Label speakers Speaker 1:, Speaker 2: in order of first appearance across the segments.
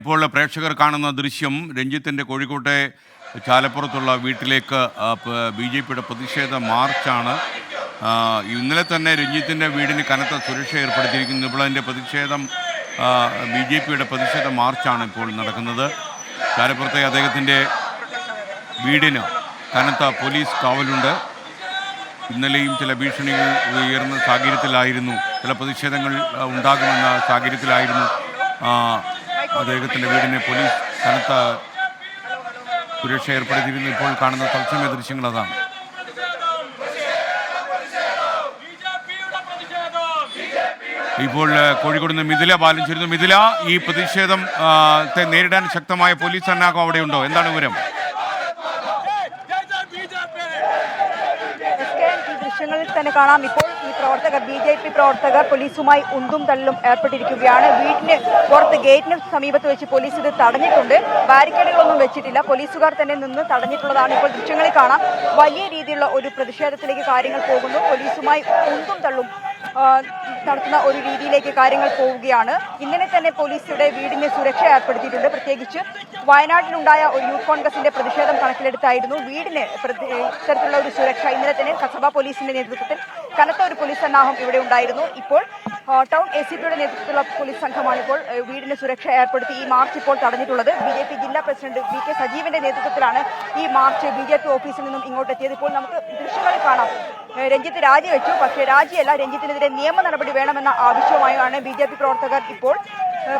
Speaker 1: ഇപ്പോൾ പ്രേക്ഷകർ കാണുന്ന ദൃശ്യം രഞ്ജിത്തിൻ്റെ കോഴിക്കോട്ടെ ചാലപ്പുറത്തുള്ള വീട്ടിലേക്ക് ബി ജെ പിയുടെ പ്രതിഷേധ മാർച്ചാണ്. ഇന്നലെ തന്നെ രഞ്ജിത്തിൻ്റെ വീടിന് കനത്ത സുരക്ഷ ഏർപ്പെടുത്തിയിരിക്കുന്നു. ഇപ്പോൾ അതിൻ്റെ പ്രതിഷേധം ബി ജെ പിയുടെ പ്രതിഷേധ മാർച്ചാണ് ഇപ്പോൾ നടക്കുന്നത്. ചാലപ്പുറത്തെ അദ്ദേഹത്തിൻ്റെ വീടിന് കനത്ത പോലീസ് കാവലുണ്ട്. ഇന്നലെയും ചില ഭീഷണികൾ ഉയർന്ന സാഹചര്യത്തിലായിരുന്നു, ചില പ്രതിഷേധങ്ങൾ ഉണ്ടാകുമെന്ന സാഹചര്യത്തിലായിരുന്നു അദ്ദേഹത്തിൻ്റെ വീടിന് പോലീസ് കനത്ത സുരക്ഷ ഏർപ്പെടുത്തിയിരുന്നു. ഇപ്പോൾ കാണുന്ന തത്സമയ ദൃശ്യങ്ങൾ അതാണ്. ഇപ്പോൾ കോഴിക്കോട് നിന്ന് മിഥില ബാലൻ ചേരുന്നു. മിഥില, ഈ പ്രതിഷേധം നേരിടാൻ ശക്തമായ പോലീസ് സന്നാഹം അവിടെയുണ്ടോ? എന്താണ് വിവരം?
Speaker 2: ദൃശ്യങ്ങളിൽ തന്നെ കാണാം. ഇപ്പോൾ ഈ പ്രവർത്തകർ, BJP പ്രവർത്തകർ പോലീസുമായി ഉന്തും തള്ളും ഏർപ്പെട്ടിരിക്കുകയാണ്. വീടിന് പുറത്ത് ഗേറ്റിന് സമീപത്ത് വെച്ച് പോലീസ് ഇത് തടഞ്ഞിട്ടുണ്ട്. ബാരിക്കേഡുകളൊന്നും വെച്ചിട്ടില്ല. പോലീസുകാർ തന്നെ നിന്ന് തടഞ്ഞിട്ടുള്ളതാണ്. ഇപ്പോൾ ദൃശ്യങ്ങളിൽ കാണാം. വലിയ രീതിയിലുള്ള ഒരു പ്രതിഷേധത്തിലേക്ക് കാര്യങ്ങൾ പോകുന്നു. പോലീസുമായി ഉന്തും തള്ളും നടത്തുന്ന ഒരു രീതിയിലേക്ക് കാര്യങ്ങൾ പോവുകയാണ്. ഇന്നലെ തന്നെ പോലീസിയുടെ വീടിന് സുരക്ഷ ഏർപ്പെടുത്തിയിട്ടുണ്ട്. പ്രത്യേകിച്ച് വയനാട്ടിലുണ്ടായ ഒരു യൂത്ത് കോൺഗ്രസിന്റെ പ്രതിഷേധം കണക്കിലെടുത്തായിരുന്നു വീടിന് ഇത്തരത്തിലുള്ള ഒരു സുരക്ഷ. ഇന്നലെ തന്നെ കസബ പോലീസിന്റെ നേതൃത്വത്തിൽ കനത്ത ഒരു പോലീസ് സന്നാഹം ഇവിടെ ഉണ്ടായിരുന്നു. ഇപ്പോൾ ടൗൺ ACPയുടെ നേതൃത്വത്തിലുള്ള പോലീസ് സംഘമാണ് ഇപ്പോൾ വീടിന് സുരക്ഷ ഏർപ്പെടുത്തി ഈ മാർച്ച് ഇപ്പോൾ തടഞ്ഞിട്ടുള്ളത്. BJP ജില്ലാ പ്രസിഡന്റ് VK സജീവന്റെ നേതൃത്വത്തിലാണ് ഈ മാർച്ച് BJP ഓഫീസിൽ നിന്നും ഇങ്ങോട്ട് എത്തിയത്. ഇപ്പോൾ നമുക്ക് ദൃശ്യങ്ങളിൽ കാണാം. രഞ്ജിത്ത് രാജിവെച്ചു. പക്ഷേ രാജിയല്ല, രഞ്ജിത്തിനെതിരെ നിയമ നടപടി വേണമെന്ന ആവശ്യവുമായാണ് BJP പ്രവർത്തകർ ഇപ്പോൾ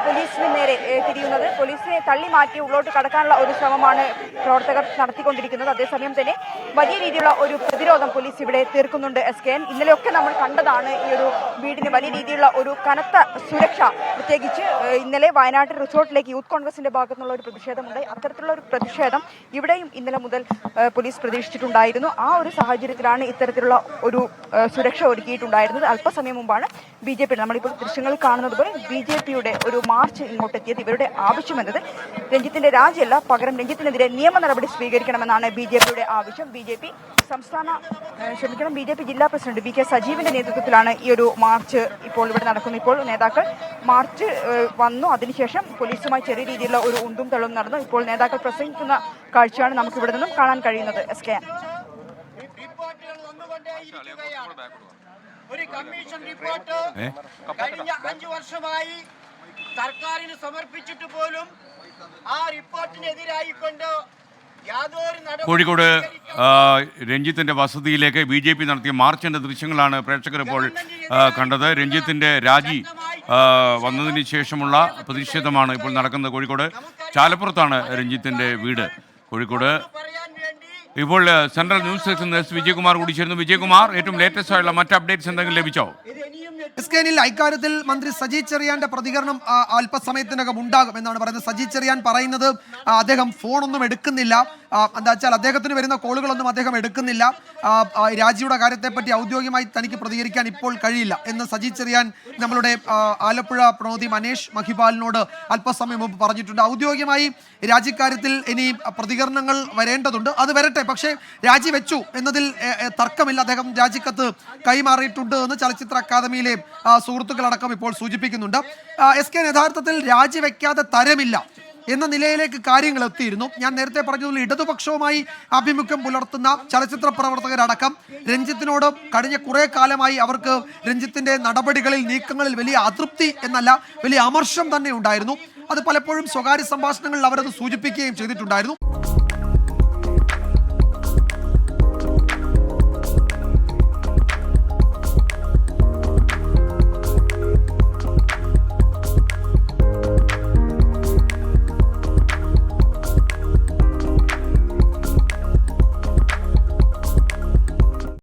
Speaker 2: പോലീസിന് നേരെ തിരിയുന്നത്. പോലീസിനെ തള്ളി മാറ്റി ഉള്ളോട്ട് കടക്കാനുള്ള ഒരു ശ്രമമാണ് പ്രവർത്തകർ നടത്തിക്കൊണ്ടിരിക്കുന്നത്. അതേസമയം തന്നെ വലിയ രീതിയിലുള്ള ഒരു പ്രതിരോധം പോലീസ് ഇവിടെ തീർക്കുന്നുണ്ട്. SKN ഇന്നലെയൊക്കെ നമ്മൾ കണ്ടതാണ്. ഈ ഒരു വീടിന് വലിയ രീതിയിലുള്ള ഒരു കനത്ത സുരക്ഷ, പ്രത്യേകിച്ച് ഇന്നലെ വയനാട്ടിൽ റിസോർട്ടിലേക്ക് യൂത്ത് കോൺഗ്രസിന്റെ ഭാഗത്തു നിന്നുള്ള ഒരു പ്രതിഷേധമുണ്ടായി. അത്തരത്തിലുള്ള ഒരു പ്രതിഷേധം ഇവിടെയും ഇന്നലെ മുതൽ പോലീസ് പ്രതീക്ഷിച്ചിട്ടുണ്ടായിരുന്നു. ആ ഒരു സാഹചര്യത്തിലാണ് ഇത്തരത്തിലുള്ള ഒരു സുരക്ഷ ഒരുക്കിയിട്ടുണ്ടായിരുന്നത്. അല്പസമയം മുമ്പാണ് BJP, നമ്മളിപ്പോൾ ദൃശ്യങ്ങളിൽ കാണുന്നത് പോലെ BJPയുടെ ഒരു മാർച്ച് ഇങ്ങോട്ടെത്തിയത്. ഇവരുടെ ആവശ്യമെന്നത് രഞ്ജിത്തിന്റെ രാജിയല്ല, പകരം രഞ്ജിത്തിനെതിരെ നിയമ നടപടി സ്വീകരിക്കണമെന്നാണ് BJPയുടെ ആവശ്യം. BJP ജില്ലാ പ്രസിഡന്റ് VK സജീവിന്റെ നേതൃത്വത്തിലാണ് ഈ ഒരു മാർച്ച് ഇപ്പോൾ ഇവിടെ നടക്കുന്നത്. ഇപ്പോൾ നേതാക്കൾ മാർച്ച് വന്നു. അതിനുശേഷം പോലീസുമായി ചെറിയ രീതിയിലുള്ള ഒരു ഉന്തും തള്ളും നടന്നു. ഇപ്പോൾ നേതാക്കൾ പ്രസംഗിക്കുന്ന കാഴ്ചയാണ് നമുക്ക് ഇവിടെ നിന്നും കാണാൻ കഴിയുന്നത്. SKN
Speaker 3: ഒരു കമ്മീഷൻ റിപ്പോർട്ട് കഴിഞ്ഞ 5 വർഷമായി സർക്കാരിന് സമർപ്പിച്ചിട്ട് പോലും ആ റിപ്പോർട്ടിനെതിരായിക്കൊണ്ട്
Speaker 1: കോഴിക്കോട് രഞ്ജിത്തിന്റെ വസതിയിലേക്ക് BJP നടത്തിയ മാർച്ചിന്റെ ദൃശ്യങ്ങളാണ് പ്രേക്ഷകർ ഇപ്പോൾ കണ്ടത്. രഞ്ജിത്തിന്റെ രാജി വന്നതിന് ശേഷമുള്ള പ്രതിഷേധമാണ് ഇപ്പോൾ നടക്കുന്നത്. കോഴിക്കോട് ചാലപ്പുറത്താണ് രഞ്ജിത്തിന്റെ വീട്. കോഴിക്കോട് ഇപ്പോൾ സെൻട്രൽ ന്യൂസ് സെക്ഷൻ വിജയകുമാർ കൂടി ചേരുന്നു. വിജയകുമാർ, ഏറ്റവും ലേറ്റസ്റ്റ് ആയുള്ള മറ്റ് അപ്ഡേറ്റ്സ് എന്തെങ്കിലും ലഭിച്ചോ?
Speaker 4: SKNിൽ ഇക്കാര്യത്തിൽ മന്ത്രി സജി ചെറിയാന്റെ പ്രതികരണം അല്പസമയത്തിനകം ഉണ്ടാകും എന്നാണ് പറയുന്നത്. സജി ചെറിയാൻ പറയുന്നത് അദ്ദേഹം ഫോണൊന്നും എടുക്കുന്നില്ല. എന്താ വെച്ചാൽ അദ്ദേഹത്തിന് വരുന്ന കോളുകളൊന്നും അദ്ദേഹം എടുക്കുന്നില്ല. രാജിയുടെ കാര്യത്തെപ്പറ്റി ഔദ്യോഗികമായി തനിക്ക് പ്രതികരിക്കാൻ ഇപ്പോൾ കഴിയില്ല എന്ന് സജി ചെറിയാൻ നമ്മളുടെ ആലപ്പുഴ പ്രതിനിധി മനേഷ് മഹിപാലിനോട് അല്പസമയം മുമ്പ് പറഞ്ഞിട്ടുണ്ട്. ഔദ്യോഗികമായി രാജിക്കാര്യത്തിൽ ഇനി പ്രതികരണങ്ങൾ വരേണ്ടതുണ്ട്. അത് വരട്ടെ. പക്ഷേ രാജിവെച്ചു എന്നതിൽ തർക്കമില്ല. അദ്ദേഹം രാജിക്കത്ത് കൈമാറിയിട്ടുണ്ട് എന്ന് ചലച്ചിത്ര അക്കാദമിയിലെ സുഹൃത്തുക്കളടക്കം ഇപ്പോൾ സൂചിപ്പിക്കുന്നുണ്ട്. SKN യഥാർത്ഥത്തിൽ രാജിവെക്കാതെ തരമില്ല എന്ന നിലയിലേക്ക് കാര്യങ്ങൾ എത്തിയിരുന്നു. ഞാൻ നേരത്തെ പറഞ്ഞതുപോലെ ഇടതുപക്ഷവുമായി ആഭിമുഖ്യം പുലർത്തുന്ന ചലച്ചിത്ര പ്രവർത്തകരടക്കം രഞ്ജിത്തിനോട് കഴിഞ്ഞ കുറേ കാലമായി അവർക്ക് രഞ്ജിത്തിന്റെ നടപടികളിൽ, നീക്കങ്ങളിൽ വലിയ അതൃപ്തി എന്നല്ല വലിയ അമർഷം തന്നെ ഉണ്ടായിരുന്നു. അത് പലപ്പോഴും സ്വകാര്യ സംഭാഷണങ്ങളിൽ അവരത് സൂചിപ്പിക്കുകയും ചെയ്തിട്ടുണ്ടായിരുന്നു.